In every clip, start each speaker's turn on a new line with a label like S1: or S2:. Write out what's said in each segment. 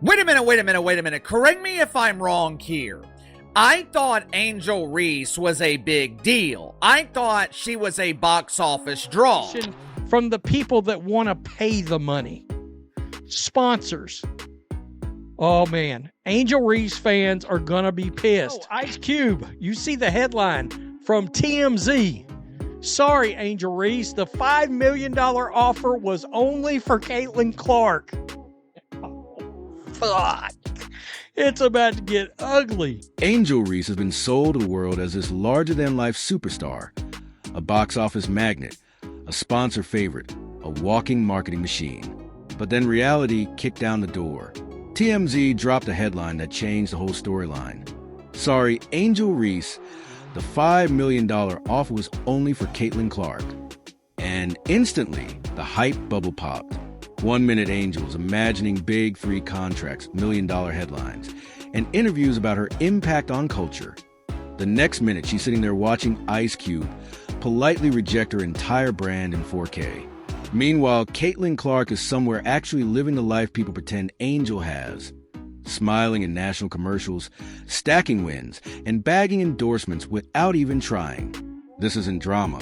S1: Wait a minute. Correct me if I'm wrong here. I thought Angel Reese was a big deal. I thought she was a box office draw.
S2: From the people that want to pay the money. Sponsors. Oh, man. Angel Reese fans are going to be pissed. Oh, Ice Cube, you see the headline from TMZ. Sorry, Angel Reese, the $5 million offer was only for Caitlin Clark. Fuck. It's about to get ugly.
S3: Angel Reese has been sold to the world as this larger-than-life superstar, a box office magnet, a sponsor favorite, a walking marketing machine. But then reality kicked down the door. TMZ dropped a headline that changed the whole storyline. Sorry, Angel Reese, the $5 million offer was only for Caitlin Clark. And instantly, the hype bubble popped. 1 minute Angel's imagining big 3 contracts, $1 million headlines, and interviews about her impact on culture. The next minute, she's sitting there watching Ice Cube politely reject her entire brand in 4K. Meanwhile, Caitlin Clark is somewhere actually living the life people pretend Angel has. Smiling in national commercials, stacking wins, and bagging endorsements without even trying. This isn't drama.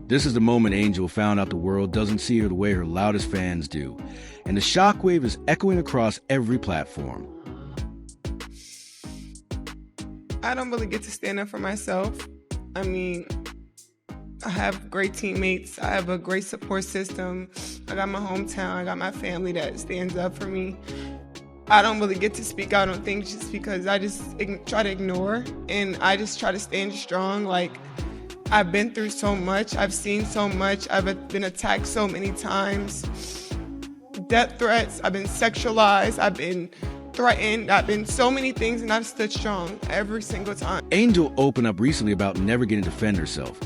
S3: This is the moment Angel found out the world doesn't see her the way her loudest fans do, and the shockwave is echoing across every platform.
S4: I don't really get to stand up for myself. I mean, I have great teammates. I have a great support system. I got my hometown. I got my family that stands up for me. I don't really get to speak out on things just because I just try to ignore, and I just try to stand strong. Like, I've been through so much. I've seen so much. I've been attacked so many times. Death threats. I've been sexualized. I've been threatened. I've been so many things, and I've stood strong every single time.
S3: Angel opened up recently about never getting to defend herself,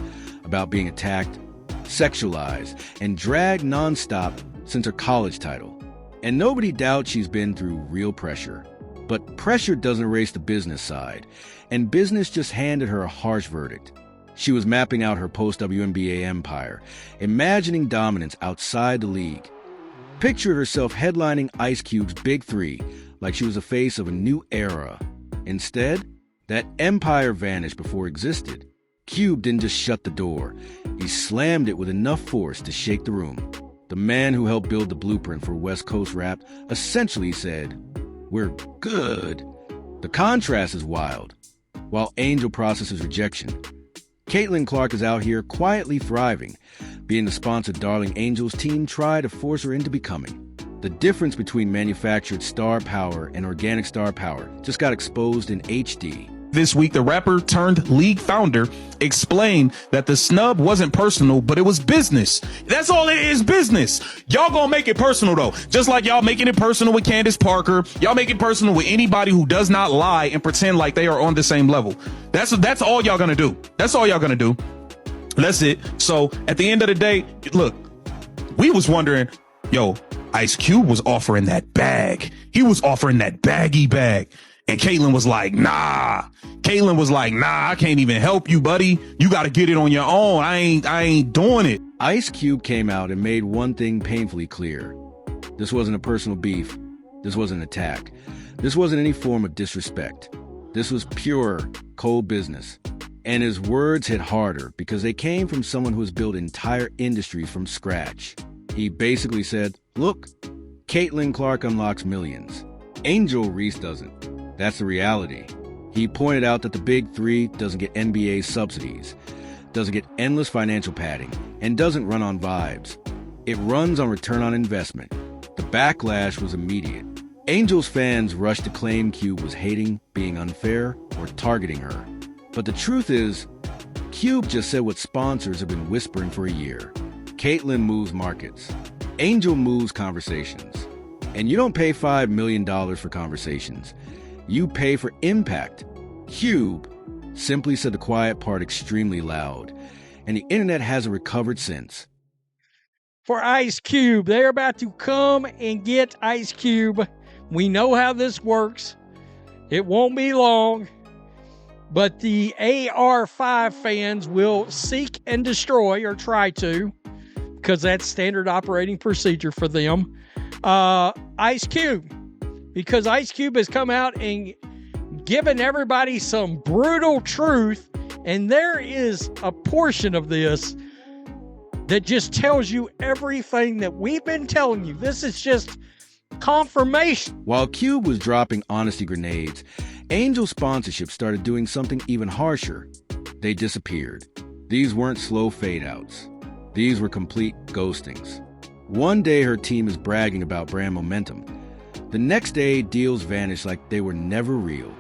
S3: about being attacked, sexualized, and dragged nonstop since her college title. And nobody doubts she's been through real pressure. But pressure doesn't erase the business side, and business just handed her a harsh verdict. She was mapping out her post-WNBA empire, imagining dominance outside the league. Pictured herself headlining Ice Cube's Big 3 like she was the face of a new era. Instead, that empire vanished before it existed. Cube didn't just shut the door. He slammed it with enough force to shake the room. The man who helped build the blueprint for West Coast rap essentially said, "We're good." The contrast is wild. While Angel processes rejection, Caitlin Clark is out here quietly thriving, being the sponsored darling Angel's team try to force her into becoming. The difference between manufactured star power and organic star power just got exposed in HD.
S5: This week, the rapper turned league founder explained that the snub wasn't personal, but it was business. That's all it is, business. Y'all gonna make it personal, though. Just like y'all making it personal with Candace Parker. Y'all make it personal with anybody who does not lie and pretend like they are on the same level. That's all y'all gonna do. That's all y'all gonna do. That's it. So at the end of the day, look, we was wondering, yo, Ice Cube was offering that bag. He was offering that baggy bag. And Caitlin was like, nah. I can't even help you, buddy. You got to get it on your own. I ain't doing it.
S3: Ice Cube came out and made one thing painfully clear. This wasn't a personal beef. This wasn't an attack. This wasn't any form of disrespect. This was pure, cold business. And his words hit harder because they came from someone who has built entire industries from scratch. He basically said, look, Caitlin Clark unlocks millions. Angel Reese doesn't. That's the reality. He pointed out that the Big 3 doesn't get NBA subsidies, doesn't get endless financial padding, and doesn't run on vibes. It runs on return on investment. The backlash was immediate. Angel's fans rushed to claim Cube was hating, being unfair, or targeting her. But the truth is, Cube just said what sponsors have been whispering for a year. Caitlin moves markets. Angel moves conversations. And you don't pay $5 million for conversations. You pay for impact. Cube simply said the quiet part extremely loud, and the internet hasn't recovered since.
S2: For Ice Cube, they're about to come and get Ice Cube. We know how this works. It won't be long, but the AR5 fans will seek and destroy, or try to, because that's standard operating procedure for them. Ice Cube, because Ice Cube has come out and given everybody some brutal truth, and there is a portion of this that just tells you everything that we've been telling you. This is just confirmation.
S3: While Cube was dropping honesty grenades, Angel sponsorship started doing something even harsher. They disappeared. These weren't slow fade-outs. These were complete ghostings. One day her team is bragging about brand momentum. The next day, deals vanish like they were never real.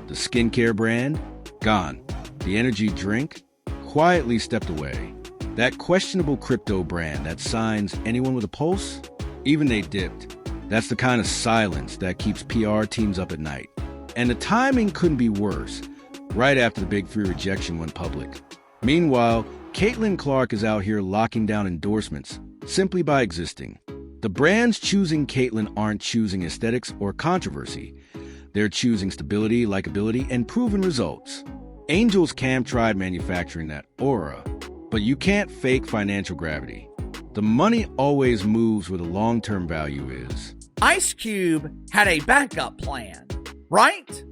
S3: The skincare brand? Gone. The energy drink? Quietly stepped away. That questionable crypto brand that signs anyone with a pulse? Even they dipped. That's the kind of silence that keeps PR teams up at night. And the timing couldn't be worse, right after the Big Three rejection went public. Meanwhile, Caitlin Clark is out here locking down endorsements simply by existing. The brands choosing Caitlin aren't choosing aesthetics or controversy. They're choosing stability, likability, and proven results. Angel's Cam tried manufacturing that aura, but you can't fake financial gravity. The money always moves where the long-term value is.
S1: Ice Cube had a backup plan, right?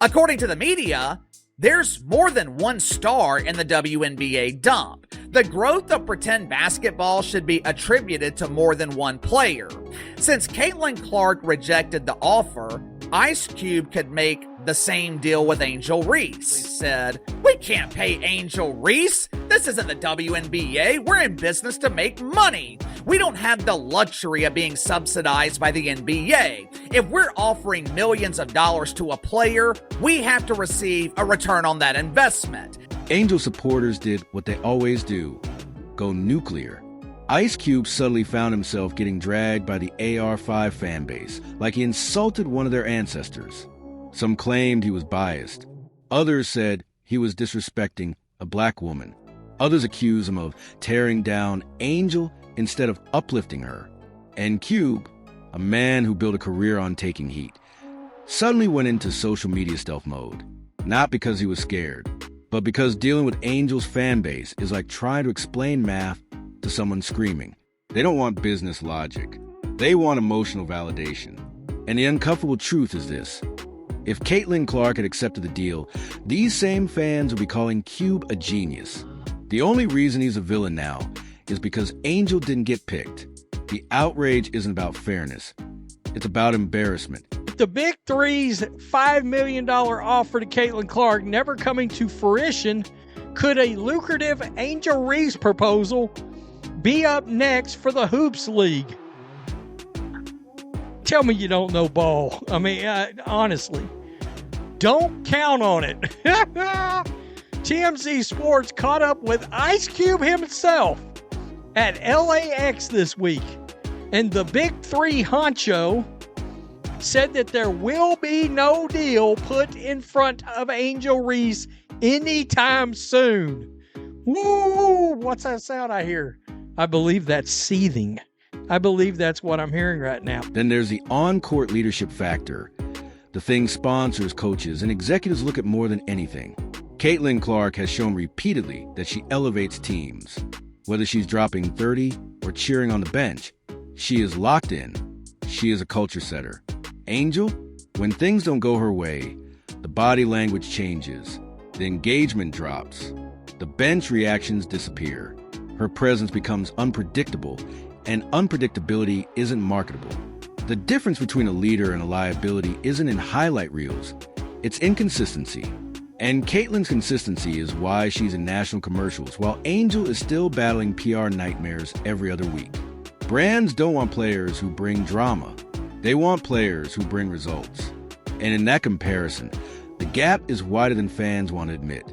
S1: According to the media, there's more than one star in the WNBA dump. The growth of pretend basketball should be attributed to more than one player. Since Caitlin Clark rejected the offer, Ice Cube could make the same deal with Angel Reese. He said, "We can't pay Angel Reese. This isn't the WNBA. We're in business to make money. We don't have the luxury of being subsidized by the NBA. If we're offering millions of dollars to a player, we have to receive a return on that investment."
S3: Angel supporters did what they always do, go nuclear. Ice Cube suddenly found himself getting dragged by the AR5 fan base, like he insulted one of their ancestors. Some claimed he was biased. Others said he was disrespecting a black woman. Others accused him of tearing down Angel instead of uplifting her. And Cube, a man who built a career on taking heat, suddenly went into social media stealth mode. Not because he was scared, but because dealing with Angel's fan base is like trying to explain math to someone screaming. They don't want business logic. They want emotional validation. And the uncomfortable truth is this. If Caitlin Clark had accepted the deal, these same fans would be calling Cube a genius. The only reason he's a villain now is because Angel didn't get picked. The outrage isn't about fairness. It's about embarrassment.
S2: The Big Three's $5 million offer to Caitlin Clark never coming to fruition, could a lucrative Angel Reese proposal be up next for the Hoops League? Tell me you don't know ball. I mean, honestly, don't count on it. TMZ Sports caught up with Ice Cube himself at LAX this week, and the Big Three honcho said that there will be no deal put in front of Angel Reese anytime soon. Woo! What's that sound I hear? I believe that's seething. I believe that's what I'm hearing right now.
S3: Then there's the on-court leadership factor. The thing sponsors, coaches, and executives look at more than anything. Caitlin Clark has shown repeatedly that she elevates teams. Whether she's dropping 30 or cheering on the bench, she is locked in. She is a culture setter. Angel, when things don't go her way, the body language changes. The engagement drops. The bench reactions disappear. Her presence becomes unpredictable, and unpredictability isn't marketable. The difference between a leader and a liability isn't in highlight reels. It's inconsistency. And Caitlin's consistency is why she's in national commercials, while Angel is still battling PR nightmares every other week. Brands don't want players who bring drama. They want players who bring results. And in that comparison, the gap is wider than fans want to admit.